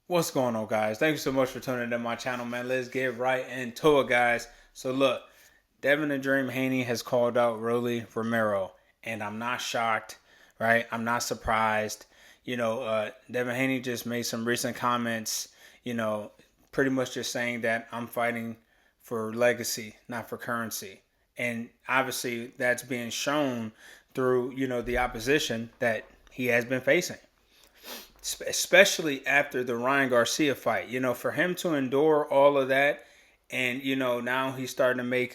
What's going on, guys? Thank you so much for tuning in my channel, man. Let's get right into it, guys. So look, Devin the Dream Haney has called out Romero, and I'm not shocked, right? I'm not surprised. Devin Haney just made some recent comments, you know, pretty much just saying that I'm fighting for legacy, not for currency. And obviously that's being shown through, the opposition that he has been facing, especially after the Ryan Garcia fight. For him to endure all of that, and now he's starting to make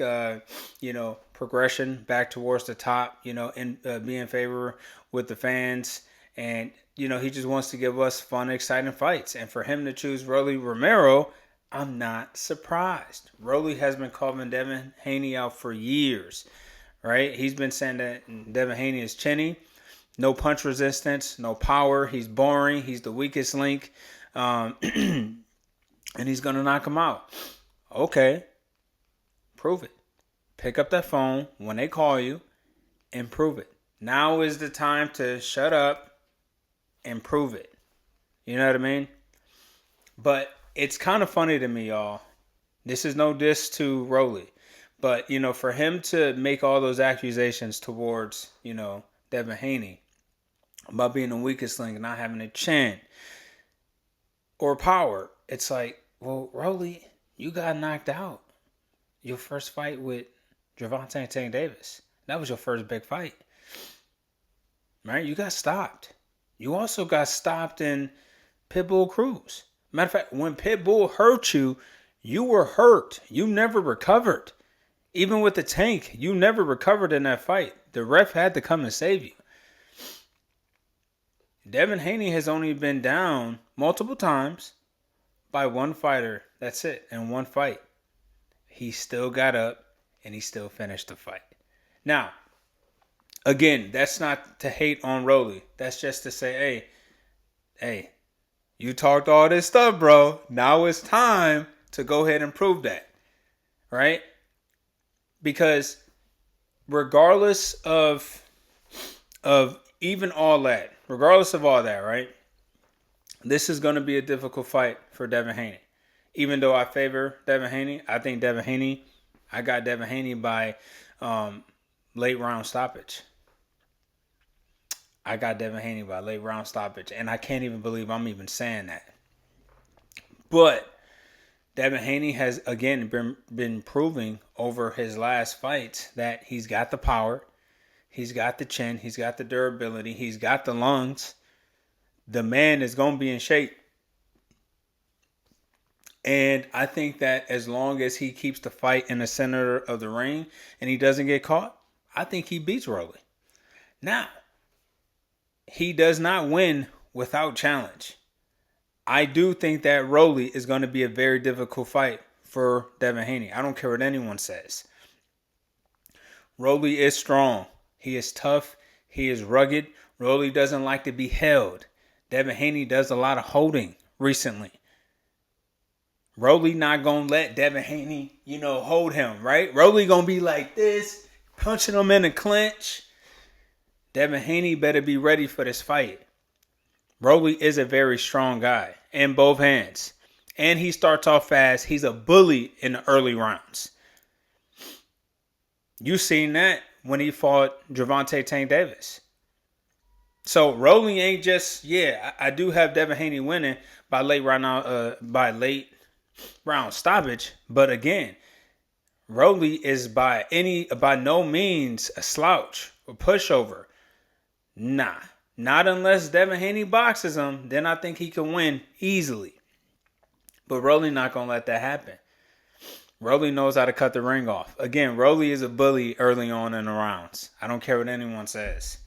progression back towards the top. And be in favor with the fans, and he just wants to give us fun, exciting fights. And for him to choose Romero, I'm not surprised. Rolly has been calling Devin Haney out for years, right? He's been saying that Devin Haney is chinny, no punch resistance, no power. He's boring. He's the weakest link. And he's going to knock him out. Okay. Prove it. Pick up that phone when they call you and prove it. Now is the time to shut up and prove it. You know what I mean? But it's kind of funny to me, y'all. This is no diss to Rolly. But, for him to make all those accusations towards, Devin Haney about being the weakest link and not having a chin or power, it's like, well, Rolly, you got knocked out your first fight with Gervonta Tank Davis. That was your first big fight, right? You got stopped. You also got stopped in Pitbull Cruz. Matter of fact, when Pitbull hurt you, you were hurt. You never recovered. Even with the Tank, you never recovered in that fight. The ref had to come and save you. Devin Haney has only been down multiple times by one fighter. That's it, in one fight. He still got up and he still finished the fight. Now, again, that's not to hate on Rolly. That's just to say, hey, you talked all this stuff, bro. Now it's time to go ahead and prove that, right? Because regardless of even all that, regardless of all that, right? This is going to be a difficult fight for Devin Haney. Even though I favor Devin Haney, I got Devin Haney by late round stoppage. I got Devin Haney by late round stoppage, and I can't even believe I'm even saying that. But Devin Haney has, again, been proving over his last fights that he's got the power, he's got the chin, he's got the durability, he's got the lungs. The man is going to be in shape. And I think that as long as he keeps the fight in the center of the ring and he doesn't get caught, I think he beats Rolly. Now, he does not win without challenge. I do think that Rolly is going to be a very difficult fight for Devin Haney. I don't care what anyone says. Rolly is strong. He is tough. He is rugged. Rolly doesn't like to be held. Devin Haney does a lot of holding recently. Rolly not going to let Devin Haney, hold him, right? Rolly going to be like this, punching him in the clinch. Devin Haney better be ready for this fight. Rolly is a very strong guy in both hands. And he starts off fast. He's a bully in the early rounds. You seen that when he fought Gervonta Tank Davis. So Rolly ain't just, I do have Devin Haney winning by late round stoppage. But again, Rolly is by no means a slouch or pushover. Nah. Not unless Devin Haney boxes him, then I think he can win easily. But Rolly not going to let that happen. Rolly knows how to cut the ring off. Again, Rolly is a bully early on in the rounds. I don't care what anyone says.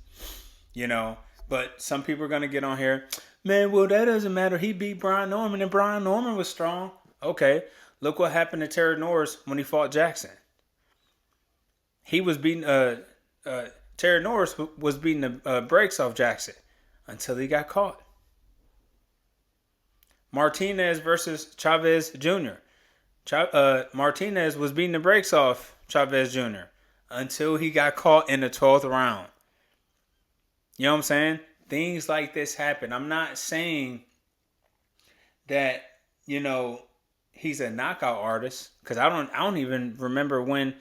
But some people are going to get on here. Man, well, that doesn't matter. He beat Brian Norman and Brian Norman was strong. Okay, look what happened to Terry Norris when he fought Jackson. He was beating... Terry Norris was beating the brakes off Jackson until he got caught. Martinez versus Chavez Jr. Martinez was beating the brakes off Chavez Jr. until he got caught in the 12th round. You know what I'm saying? Things like this happen. I'm not saying that, you know, he's a knockout artist. Because I don't even remember when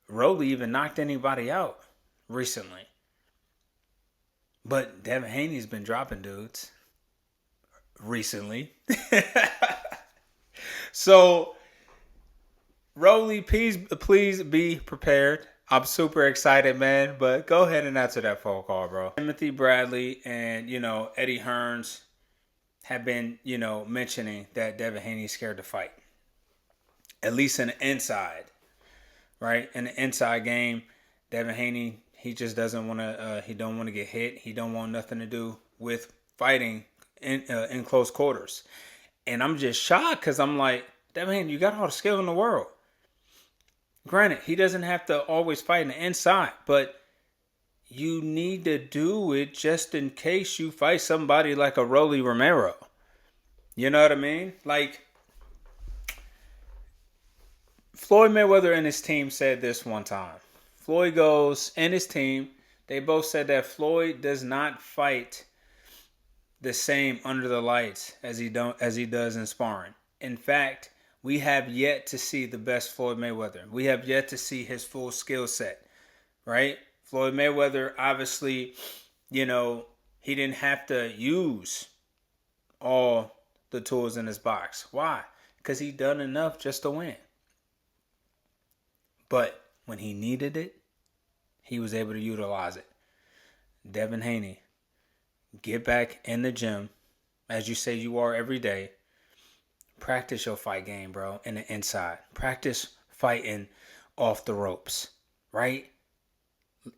Rolly even knocked anybody out recently. But Devin Haney's been dropping dudes recently. So, Rolly, please be prepared. I'm super excited, man. But go ahead and answer that phone call, bro. Timothy Bradley and, you know, Eddie Hearns have been, you know, mentioning that Devin Haney's scared to fight. At least in the inside, right? In the inside game, Devin Haney, he just doesn't want to, he don't want to get hit. He don't want nothing to do with fighting in close quarters. And I'm just shocked because I'm like, Devin Haney, you got all the skill in the world. Granted, he doesn't have to always fight in the inside, but you need to do it just in case you fight somebody like a Rolly Romero. You know what I mean? Like, Floyd Mayweather and his team said this one time. Floyd goes, and his team, they both said that Floyd does not fight the same under the lights as he does in sparring. In fact, we have yet to see the best Floyd Mayweather. We have yet to see his full skill set, right? Floyd Mayweather, obviously, you know, he didn't have to use all the tools in his box. Why? Because he done enough just to win. But when he needed it, he was able to utilize it. Devin Haney, get back in the gym, as you say you are every day. Practice your fight game, bro, in the inside. Practice fighting off the ropes, right?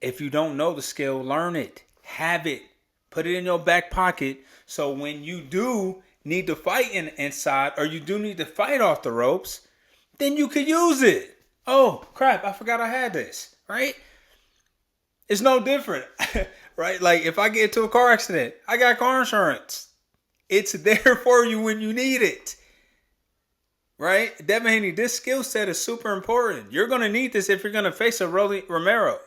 If you don't know the skill, learn it. Have it. Put it in your back pocket so when you do need to fight in the inside or you do need to fight off the ropes, then you could use it. Oh, crap, I forgot I had this, right? It's no different, right? Like if I get into a car accident, I got car insurance. It's there for you when you need it. Right? Devin Haney, this skill set is super important. You're going to need this if you're going to face a Rolly Romero.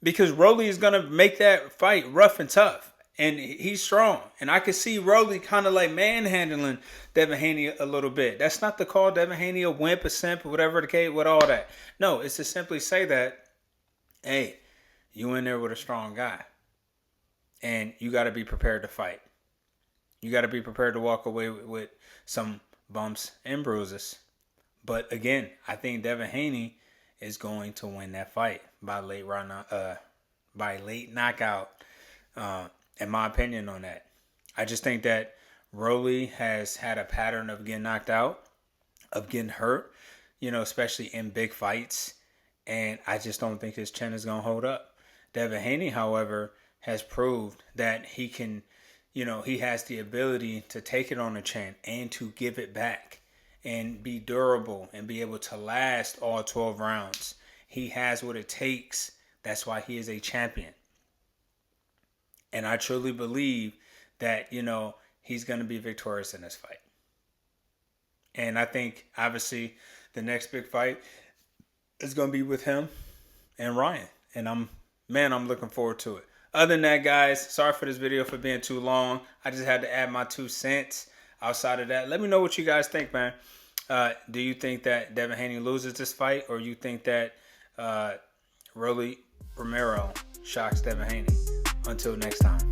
Because Rolly is going to make that fight rough and tough. And he's strong. And I can see Rolly kind of like manhandling Devin Haney a little bit. That's not to call Devin Haney a wimp, a simp, or whatever the case, with all that. No, it's to simply say that, hey, you in there with a strong guy. And you got to be prepared to fight. You got to be prepared to walk away with some bumps and bruises. But again, I think Devin Haney is going to win that fight by late knockout. In my opinion on that, I just think that Rolly has had a pattern of getting knocked out, of getting hurt, you know, especially in big fights, and I just don't think his chin is going to hold up. Devin Haney, however, has proved that he can. You know, he has the ability to take it on the chin and to give it back and be durable and be able to last all 12 rounds. He has what it takes. That's why he is a champion. And I truly believe that, you know, he's going to be victorious in this fight. And I think, obviously, the next big fight is going to be with him and Ryan. And I'm looking forward to it. Other than that, guys, sorry for this video for being too long. I just had to add my 2 cents. Outside of that, let me know what you guys think, man. Do you think that Devin Haney loses this fight, or you think that Rolly Romero shocks Devin Haney? Until next time.